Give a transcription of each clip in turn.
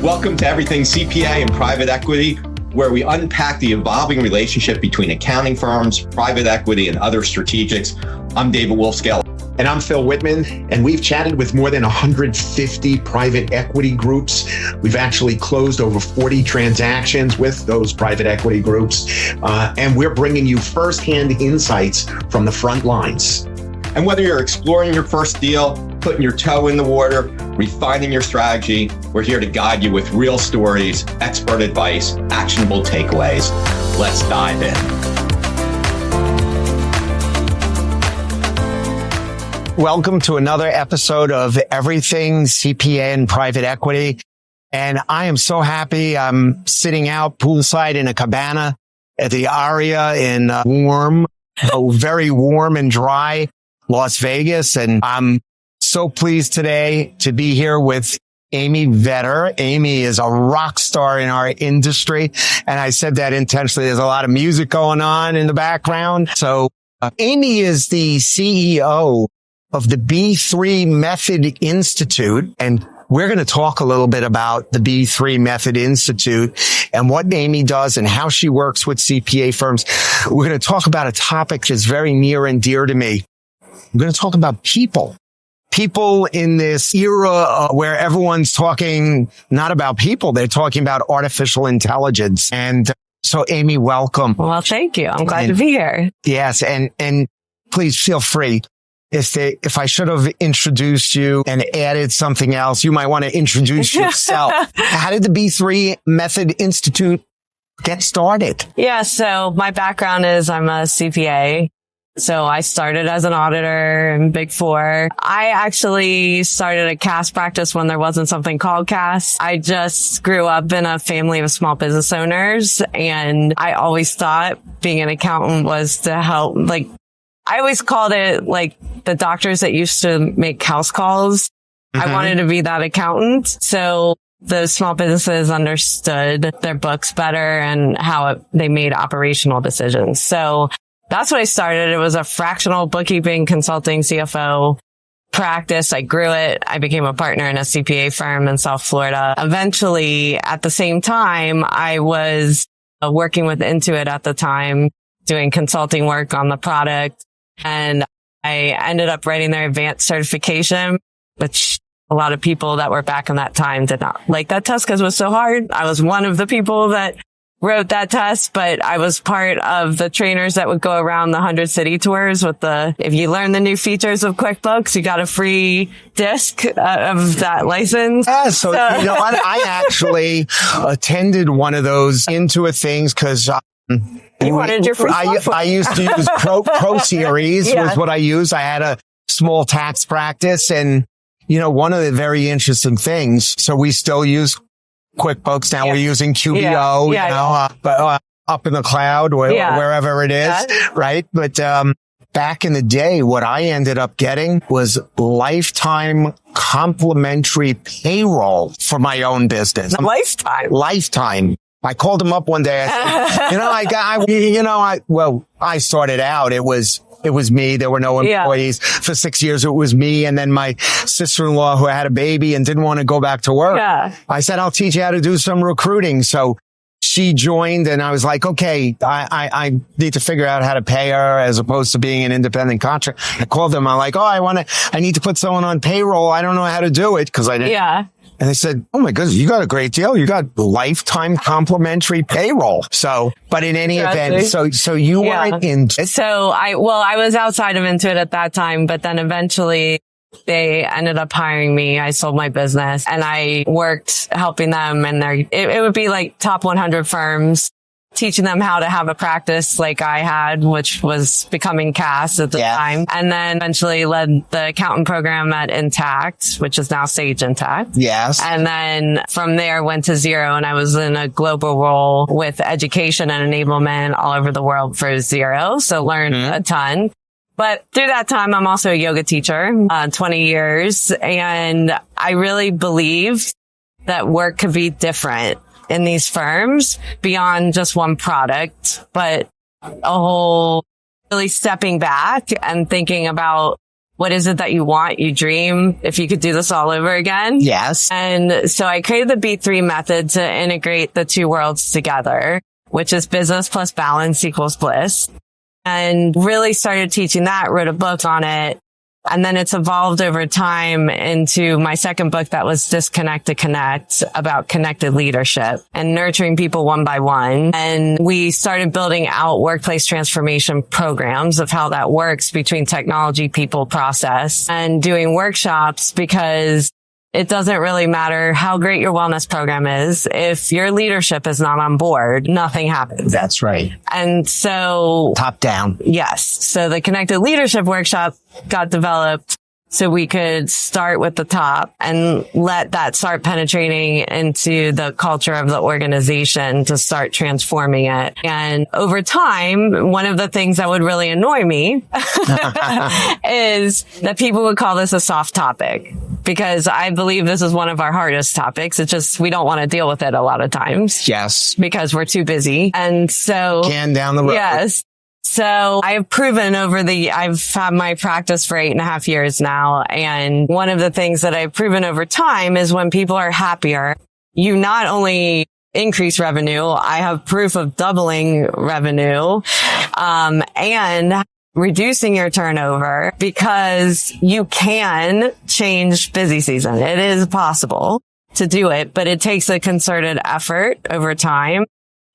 Welcome to Everything CPA and Private Equity, where we unpack the evolving relationship between accounting firms, private equity, and other strategics. I'm David Wolfskehl. And I'm Phil Whitman, and we've chatted with more than 150 private equity groups. We've actually closed over 40 transactions with those private equity groups, and we're bringing you firsthand insights from the front lines. And whether you're exploring your first deal, putting your toe in the water, refining your strategy, we're here to guide you with real stories, expert advice, actionable takeaways. Let's dive in. Welcome to another episode of Everything CPA and Private Equity. And I am so happy. I'm sitting out poolside in a cabana at the Aria in very warm and dry Las Vegas. And I'm so pleased today to be here with Amy Vetter. Amy is a rock star in our industry. And I said that intentionally. There's a lot of music going on in the background. So Amy is the CEO of the B3 Method Institute. And we're going to talk a little bit about the B3 Method Institute and what Amy does and how she works with CPA firms. We're going to talk about a topic that's very near and dear to me. We're going to talk about people. People in this era where everyone's talking not about people, they're talking about artificial intelligence. And so, Amy, welcome. Well, thank you. I'm glad to be here. Yes. And please feel free. If I should have introduced you and added something else, you might want to introduce yourself. How did the B3 Method Institute get started? Yeah. So my background is I'm a CPA. So I started as an auditor in Big Four. I actually started a CAS practice when there wasn't something called CAS. I just grew up in a family of small business owners, and I always thought being an accountant was to help. I always called it like the doctors that used to make house calls. Mm-hmm. I wanted to be that accountant. So the small businesses understood their books better and how they made operational decisions. So that's what I started. It was a fractional bookkeeping consulting CFO practice. I grew it. I became a partner in a CPA firm in South Florida. Eventually, at the same time, I was working with Intuit at the time, doing consulting work on the product. And I ended up writing their advanced certification, which a lot of people that were back in that time did not like that test because it was so hard. I was one of the people that wrote that test, but I was part of the trainers that would go around the 100 city tours with if you learn the new features of QuickBooks, you got a free disc of that license. Yeah, so you know what? I actually attended one of those Intuit things because you wanted your free software. I used to use Pro Series was what I used. I had a small tax practice, and one of the very interesting things. So we still use QuickBooks now. We're using QBO, but up in the cloud, wherever it is, right? But back in the day, what I ended up getting was lifetime complimentary payroll for my own business. Lifetime. I called him up one day. I said, I started out. It was me. There were no employees. For 6 years. It was me. And then my sister-in-law who had a baby and didn't want to go back to work. Yeah. I said, I'll teach you how to do some recruiting. So she joined, and I was like, okay, I need to figure out how to pay her as opposed to being an independent contractor. I called them. I'm like, I need to put someone on payroll. I don't know how to do it because I didn't. Yeah. And they said, oh my goodness, you got a great deal. You got lifetime complimentary payroll. So, but in any event, so you weren't in. So I was outside of Intuit at that time, but then eventually they ended up hiring me. I sold my business and I worked helping them, and it would be like top 100 firms, teaching them how to have a practice like I had, which was becoming CAS at the time. And then eventually led the accountant program at Intact, which is now Sage Intact. Yes. And then from there went to Xero, and I was in a global role with education and enablement all over the world for Xero. So learned a ton. But through that time, I'm also a yoga teacher, 20 years. And I really believed that work could be different in these firms beyond just one product, but a whole really stepping back and thinking about What is it that you want? You dream if you could do this all over again? Yes. And so I created the B3 method to integrate the two worlds together, which is business plus balance equals bliss. And really started teaching that, wrote a book on it. And then it's evolved over time into my second book that was Disconnect to Connect, about connected leadership and nurturing people one by one. And we started building out workplace transformation programs of how that works between technology, people, process, and doing workshops, because it doesn't really matter how great your wellness program is. If your leadership is not on board, nothing happens. That's right. And so Top down. yes. So the connected leadership workshop got developed so we could start with the top and let that start penetrating into the culture of the organization to start transforming it. And over time, one of the things that would really annoy me is that people would call this a soft topic, because I believe this is one of our hardest topics. It's just, we don't want to deal with it a lot of times. Yes. Because we're too busy. And so, Can down the road. yes. So I've proven I've had my practice for 8.5 years now. And one of the things that I've proven over time is when people are happier, you not only increase revenue, I have proof of doubling revenue, and reducing your turnover, because you can change busy season. It is possible to do it, but it takes a concerted effort over time.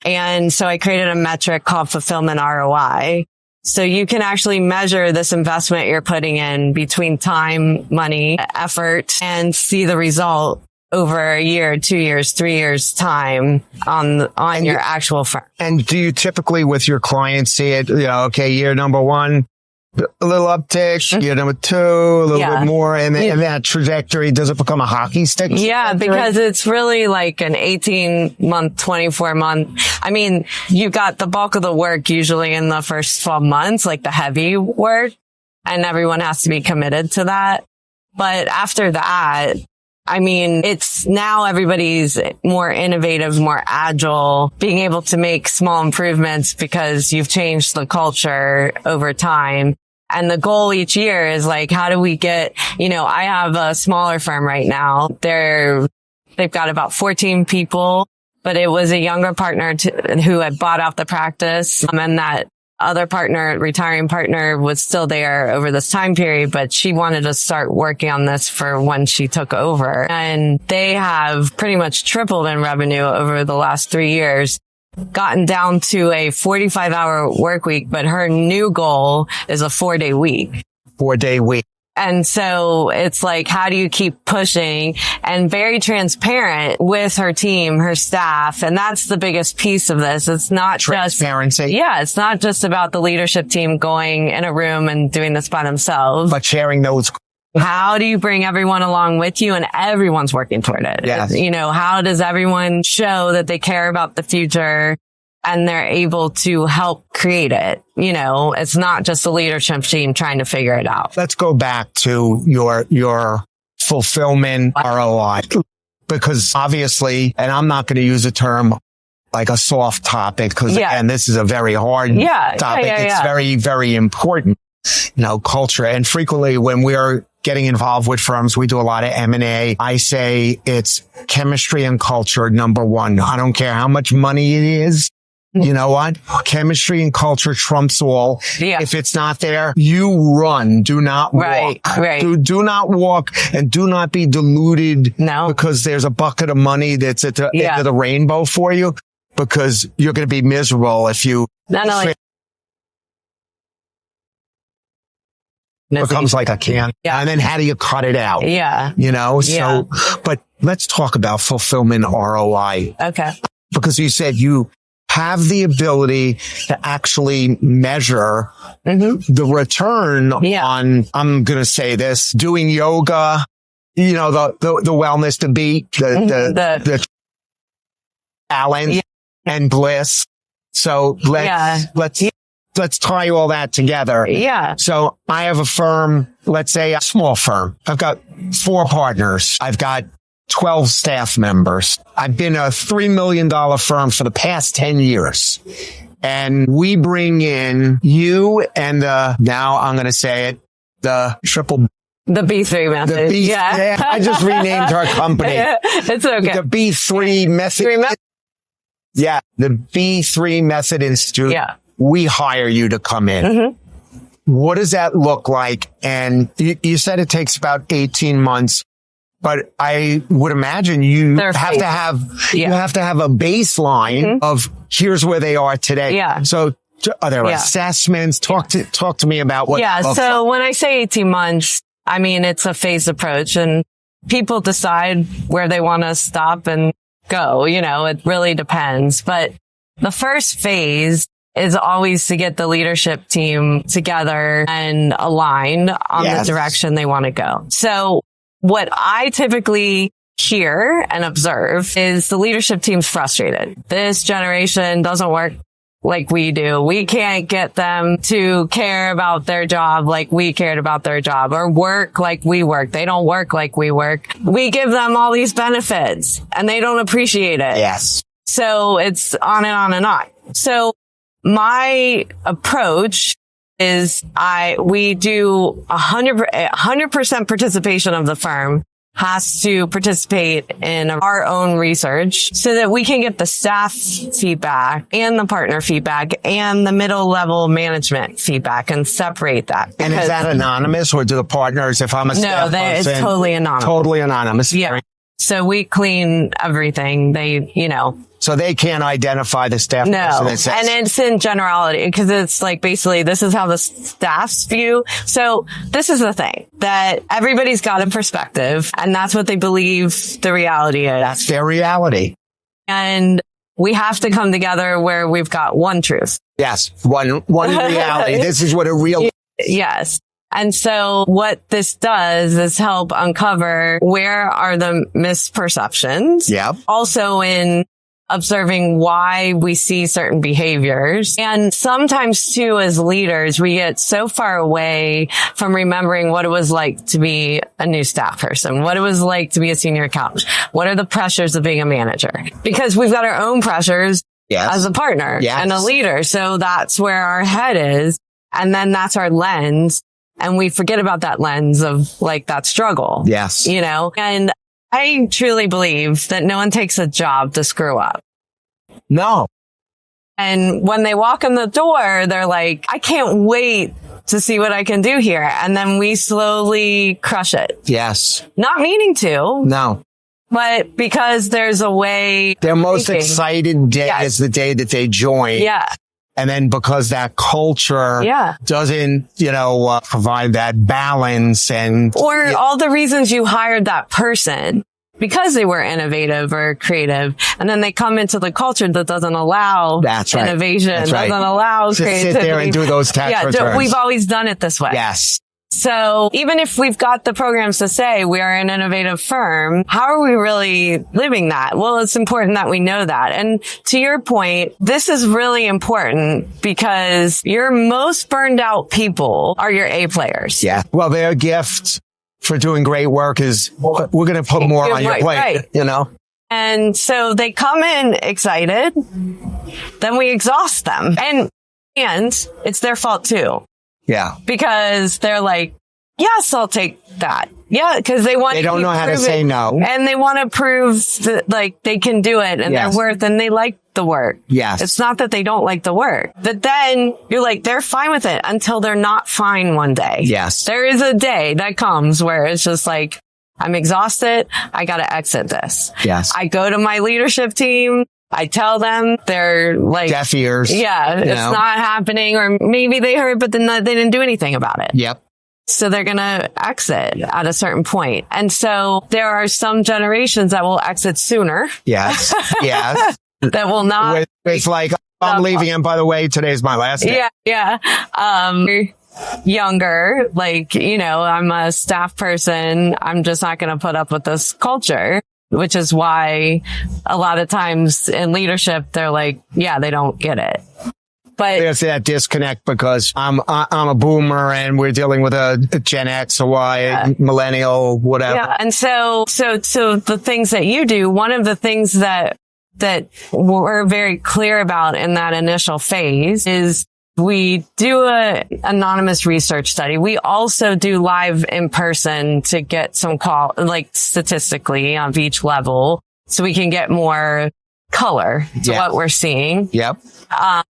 And so I created a metric called fulfillment ROI. So you can actually measure this investment you're putting in between time, money, effort, and see the result over a year, 2 years, 3 years time on your actual firm. And do you typically with your clients see it, okay, year number one, a little uptick, year number two, a little bit more, and that trajectory, does it become a hockey stick? Yeah, because it's really like an 18-month, 24-month. I mean, you got the bulk of the work usually in the first 12 months, like the heavy work, and everyone has to be committed to that. But after that, I mean, it's now everybody's more innovative, more agile, being able to make small improvements because you've changed the culture over time. And the goal each year is like, how do we get, I have a smaller firm right now. They've got about 14 people, but it was a younger partner who had bought out the practice. And that other partner, retiring partner, was still there over this time period, but she wanted to start working on this for when she took over. And they have pretty much tripled in revenue over the last 3 years, gotten down to a 45-hour work week, but her new goal is a 4-day week. 4-day week. And so it's like, how do you keep pushing, and very transparent with her team, her staff? And that's the biggest piece of this. It's not transparency. It's not just about the leadership team going in a room and doing this by themselves, but sharing those. How do you bring everyone along with you and everyone's working toward it? Yes. How does everyone show that they care about the future and they're able to help create it? It's not just the leadership team trying to figure it out. Let's go back to your fulfillment ROI, because obviously, and I'm not going to use a term like a soft topic, because again, this is a very hard topic. It's very, very important, culture. And frequently when we're getting involved with firms, we do a lot of M&A. I say it's chemistry and culture, number one. I don't care how much money it is. You know what? Chemistry and culture trumps all. Yeah. If it's not there, you run. Do not walk. Right. Do not walk, and do not be deluded because there's a bucket of money that's at the end of the rainbow for you, because you're going to be miserable if you becomes like a can. Yeah. And then how do you cut it out? Yeah. So, but let's talk about fulfillment ROI. Okay. Because you said you have the ability to actually measure the return on, I'm going to say this, doing yoga, the wellness, the beat, the balance and bliss. So let's tie all that together. Yeah. So I have a firm, let's say a small firm. I've got 4 partners. I've got 12 staff members. I've been a $3 million firm for the past 10 years. And we bring in you and now I'm going to say it, The B3 method. I just renamed our company. It's okay. The B3 method. Yeah. The B3 Method Institute. Yeah. We hire you to come in. Mm-hmm. What does that look like? And you said it takes about 18 months, but I would imagine you have to have a baseline of here's where they are today. Yeah. So are there assessments? Talk to me about what. Yeah. So when I say 18 months, I mean, it's a phased approach, and people decide where they want to stop and go. It really depends. But the first phase is always to get the leadership team together and aligned on the direction they want to go. So what I typically hear and observe is the leadership team's frustrated. This generation doesn't work like we do. We can't get them to care about their job like we cared about their job, or work like we work. They don't work like we work. We give them all these benefits and they don't appreciate it. Yes. So it's on and on and on. So my approach is we do 100% participation of the firm has to participate in our own research so that we can get the staff feedback and the partner feedback and the middle level management feedback and separate that. And is that anonymous, or do the partners, if I'm a staff person? No, it's totally anonymous. Totally anonymous. Yeah. So we clean everything. So they can't identify the staff No, person. and it's in generality, because it's like basically this is how the staff's view. So this is the thing, that everybody's got a perspective, and that's what they believe the reality is. That's their reality. And we have to come together where we've got one truth. Yes, one reality. This is what a real. Yes. And so what this does is help uncover where are the misperceptions. Yep. Also in observing why we see certain behaviors. And sometimes too, as leaders, we get so far away from remembering what it was like to be a new staff person, what it was like to be a senior accountant. What are the pressures of being a manager? Because we've got our own pressures as a partner and a leader. So that's where our head is. And then that's our lens. And we forget about that lens of like that struggle. Yes. And I truly believe that no one takes a job to screw up. No. And when they walk in the door, they're like, I can't wait to see what I can do here. And then we slowly crush it. Yes. Not meaning to. No. But because there's a way. Their most excited day is the day that they join. Yeah. And then because that culture doesn't, provide that balance or all the reasons you hired that person because they were innovative or creative. And then they come into the culture that doesn't allow innovation, doesn't allow creativity. Sit there and do those tax returns. We've always done it this way. Yes. So even if we've got the programs to say we are an innovative firm, how are we really living that? Well, it's important that we know that. And to your point, this is really important because your most burned out people are your A players. Yeah. Well, their gift for doing great work is we're going to put more on your plate, And so they come in excited, then we exhaust them. And it's their fault too. Yeah. Because they're like, yes, I'll take that. Yeah. Because they don't know how to say no. And they want to prove that like they can do it and they're worth, and they like the work. Yes. It's not that they don't like the work, but then you're like, they're fine with it until they're not fine one day. Yes. There is a day that comes where it's just like, I'm exhausted. I got to exit this. Yes. I go to my leadership team. I tell them, they're like deaf ears. Yeah, it's not happening, or maybe they heard, but then they didn't do anything about it. Yep. So they're going to exit at a certain point. And so there are some generations that will exit sooner. Yes. Yes. That will not. It's like, I'm leaving, and by the way, today's my last day. Yeah. Younger, like, I'm a staff person. I'm just not going to put up with this culture. Which is why a lot of times in leadership, they're like, they don't get it. But there's that disconnect because I'm a boomer and we're dealing with a Gen X, a Y, millennial, whatever. Yeah. And so the things that you do, one of the things that we're very clear about in that initial phase is We do a anonymous research study. We also do live in person to get some statistically on each level so we can get more color to what we're seeing. Yep.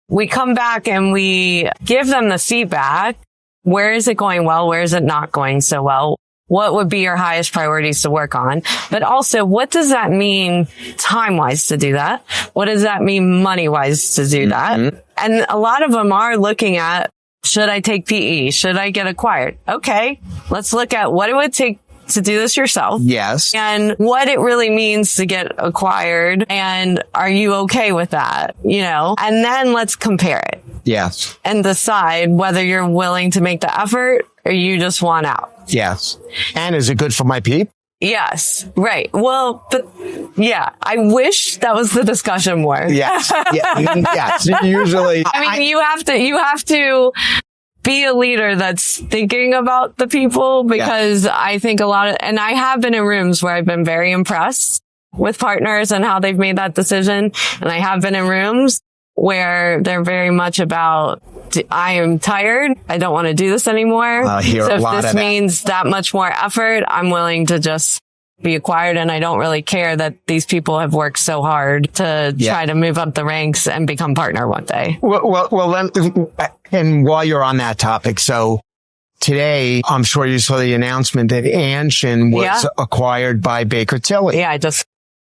We come back and we give them the feedback. Where is it going well? Where is it not going so well? What would be your highest priorities to work on? But also, what does that mean time-wise to do that? What does that mean money-wise to do that? And a lot of them are looking at, should I take PE? Should I get acquired? Okay, let's look at what it would take to do this yourself. Yes. And what it really means to get acquired. And are you okay with that? And then let's compare it. Yes. And decide whether you're willing to make the effort or you just want out. Yes. And is it good for my people? Yes. Right. Well, but I wish that was the discussion more. Yes. Yes. Usually. I mean, you have to be a leader that's thinking about the people, because I think and I have been in rooms where I've been very impressed with partners and how they've made that decision. And I have been in rooms where they're very much about, I am tired. I don't want to do this anymore. I hear so a lot if this of that. means that much more effort, I'm willing to just be acquired. And I don't really care that these people have worked so hard to try to move up the ranks and become partner one day. Well, then, and while you're on that topic, so today, I'm sure you saw the announcement that Anshin was acquired by Baker Tilly. Yeah,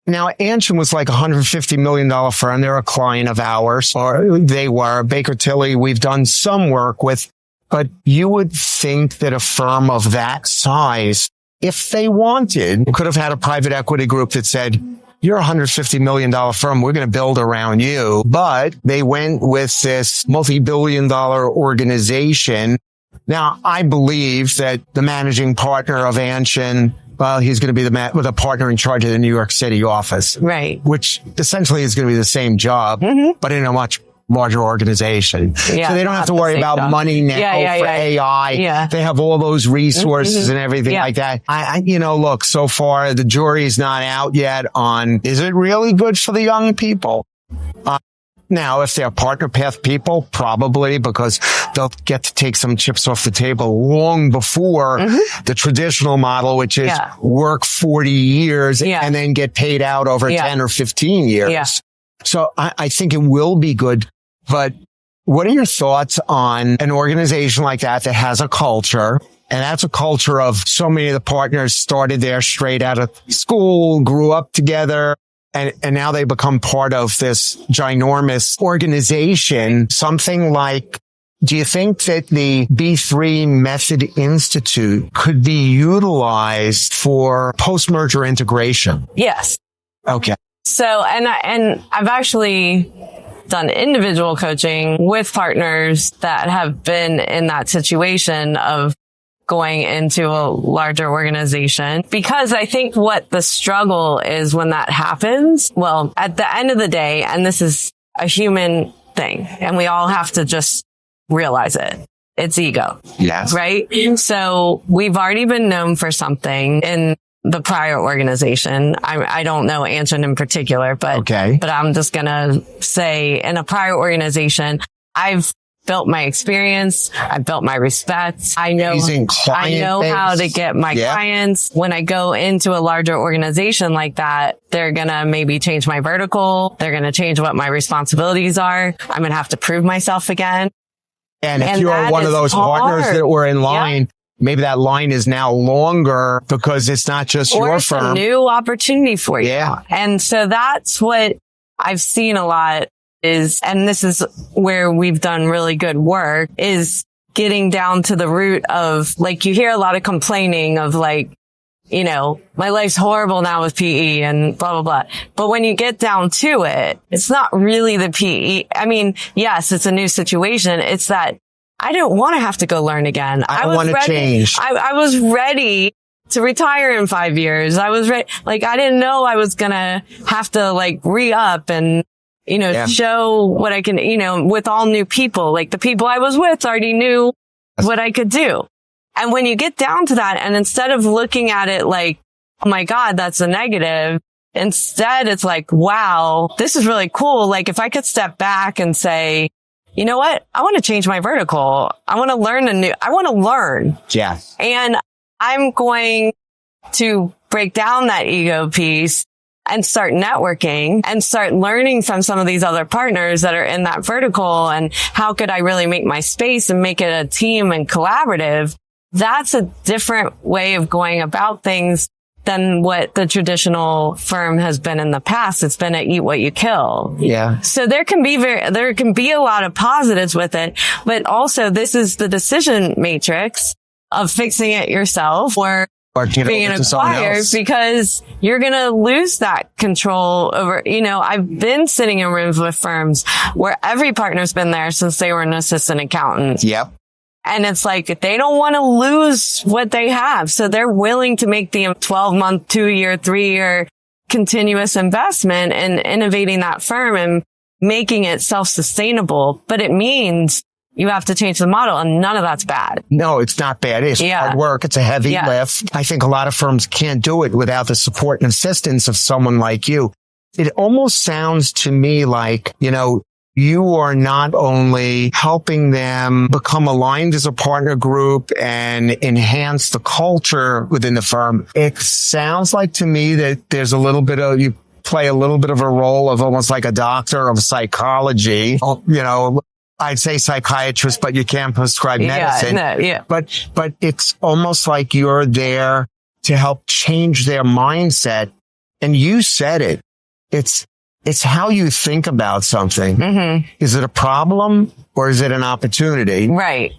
Now, Anshin was like a $150 million firm. They're a client of ours, or they were. Baker Tilly, we've done some work with, but you would think that a firm of that size, if they wanted, could have had a private equity group that said, you're a $150 million firm. We're going to build around you. But they went with this multi-billion-dollar organization. Now, I believe that the managing partner of Anshin, well, he's going to be the partner in charge of the New York City office. Right. Which essentially is going to be the same job, but in a much larger organization. Yeah, so they don't have to worry about money now for AI. Yeah. They have all those resources and everything like that. Look, so far the jury's not out yet on, is it really good for the young people? Now, if they're partner path people, probably, because they'll get to take some chips off the table long before the traditional model, which is work 40 years and then get paid out over 10 or 15 years. Yeah. So I think it will be good. But what are your thoughts on an organization like that has a culture? And that's a culture of so many of the partners started there straight out of school, grew up together. And now they become part of this ginormous organization, something like, do you think that the B3 Method Institute could be utilized for post-merger integration? Yes. Okay. So, and I've actually done individual coaching with partners that have been in that situation of going into a larger organization, because I think what the struggle is when that happens, well, at the end of the day, and this is a human thing, and we all have to just realize it. It's ego. Yes. Right? So we've already been known for something in the prior organization. I don't know Anshin in particular, but I'm just going to say in a prior organization, I've built my experience. I've built my respect. I know how to get my clients. When I go into a larger organization like that, they're going to maybe change my vertical. They're going to change what my responsibilities are. I'm going to have to prove myself again. And if you're one of those partners that were in line, maybe that line is now longer because it's not just your firm. Or it's a new opportunity for you. Yeah. And so that's what I've seen a lot is, and this is where we've done really good work, is getting down to the root of, like, you hear a lot of complaining of, like, my life's horrible now with PE and blah, blah, blah. But when you get down to it, it's not really the PE. I mean, yes, it's a new situation. It's that I don't want to have to go learn again. I want to change. I was ready to retire in 5 years. I was ready. Like, I didn't know I was going to have to, like, re-up and, show what I can, with all new people. Like, the people I was with already knew what I could do. And when you get down to that, and instead of looking at it like, oh my God, that's a negative, instead it's like, wow, this is really cool. Like, if I could step back and say, you know what? I want to change my vertical. I want to learn. Yeah. And I'm going to break down that ego piece and start networking and start learning from some of these other partners that are in that vertical. And how could I really make my space and make it a team and collaborative? That's a different way of going about things than what the traditional firm has been in the past. It's been a eat what you kill. Yeah. So there can be a lot of positives with it, but also this is the decision matrix of fixing it yourself or being acquired, because you're going to lose that control over, I've been sitting in rooms with firms where every partner's been there since they were an assistant accountant. Yep. And it's like, they don't want to lose what they have. So they're willing to make the 12-month, 2-year, 3-year continuous investment in innovating that firm and making it self-sustainable. But it means you have to change the model, and none of that's bad. No, it's not bad. It's hard work. It's a heavy lift. I think a lot of firms can't do it without the support and assistance of someone like you. It almost sounds to me like, you are not only helping them become aligned as a partner group and enhance the culture within the firm. It sounds like to me that there's you play a little bit of a role of almost like a doctor of psychology, I'd say psychiatrist, but you can't prescribe medicine. But it's almost like you're there to help change their mindset. And you said it. It's how you think about something. Mm-hmm. Is it a problem or is it an opportunity? Right.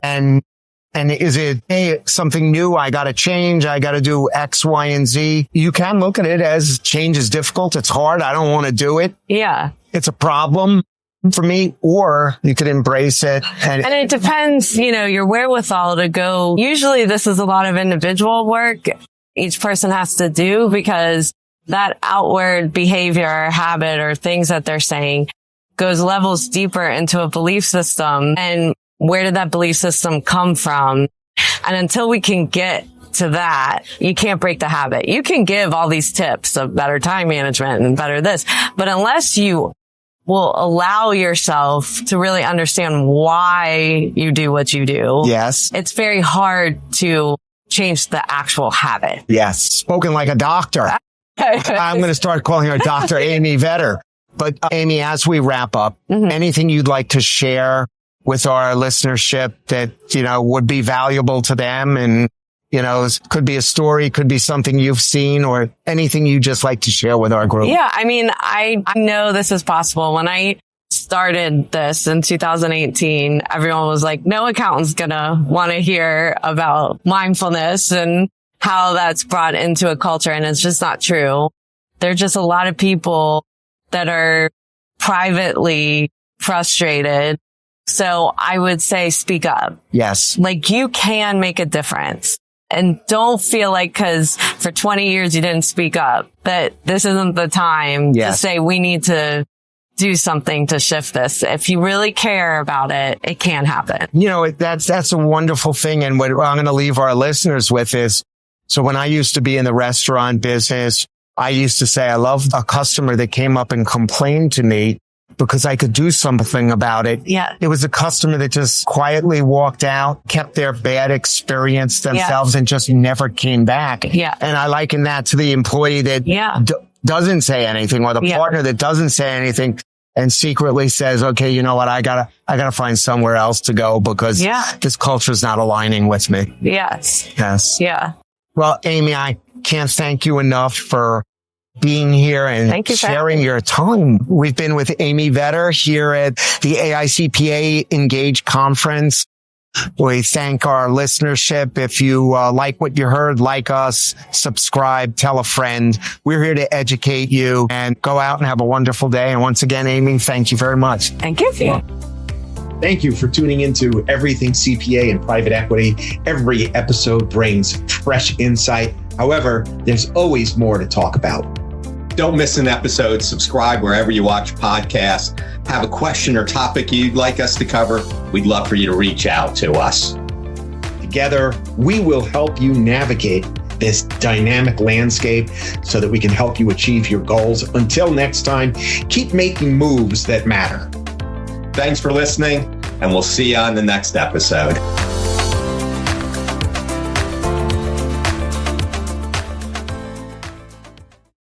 And is it, something new? I got to change. I got to do X, Y, and Z. You can look at it as change is difficult. It's hard. I don't want to do it. Yeah. It's a problem for me, or you could embrace it. And it depends, your wherewithal to go. Usually this is a lot of individual work each person has to do, because that outward behavior or habit or things that they're saying goes levels deeper into a belief system. And where did that belief system come from? And until we can get to that, you can't break the habit. You can give all these tips of better time management and better this, but unless you will allow yourself to really understand why you do what you do. Yes. It's very hard to change the actual habit. Yes. Spoken like a doctor. I'm going to start calling her Dr. Amy Vetter. But Amy, as we wrap up, anything you'd like to share with our listenership that, would be valuable to them? And, could be a story, could be something you've seen, or anything you just like to share with our group. Yeah. I mean, I know this is possible. When I started this in 2018, everyone was like, no accountant's going to want to hear about mindfulness and how that's brought into a culture. And it's just not true. There's just a lot of people that are privately frustrated. So I would say speak up. Yes. Like, you can make a difference. And don't feel like because for 20 years you didn't speak up, that this isn't the time to say we need to do something to shift this. If you really care about it, it can happen. That's a wonderful thing. And what I'm going to leave our listeners with is, so when I used to be in the restaurant business, I used to say I love a customer that came up and complained to me because I could do something about it. Yeah. It was a customer that just quietly walked out, kept their bad experience themselves and just never came back. Yeah. And I liken that to the employee that doesn't say anything, or the partner that doesn't say anything and secretly says, okay, you know what? I gotta find somewhere else to go because this culture is not aligning with me. Yes. Yes. Yeah. Well, Amy, I can't thank you enough for being here and sharing your time. We've been with Amy Vetter here at the AICPA Engage Conference. We thank our listenership. If you like what you heard, like us, subscribe, tell a friend. We're here to educate you, and go out and have a wonderful day. And once again, Amy, thank you very much. Thank you. Thank you for tuning into Everything CPA and Private Equity. Every episode brings fresh insight. However, there's always more to talk about. Don't miss an episode. Subscribe wherever you watch podcasts. Have a question or topic you'd like us to cover? We'd love for you to reach out to us. Together, we will help you navigate this dynamic landscape so that we can help you achieve your goals. Until next time, keep making moves that matter. Thanks for listening, and we'll see you on the next episode.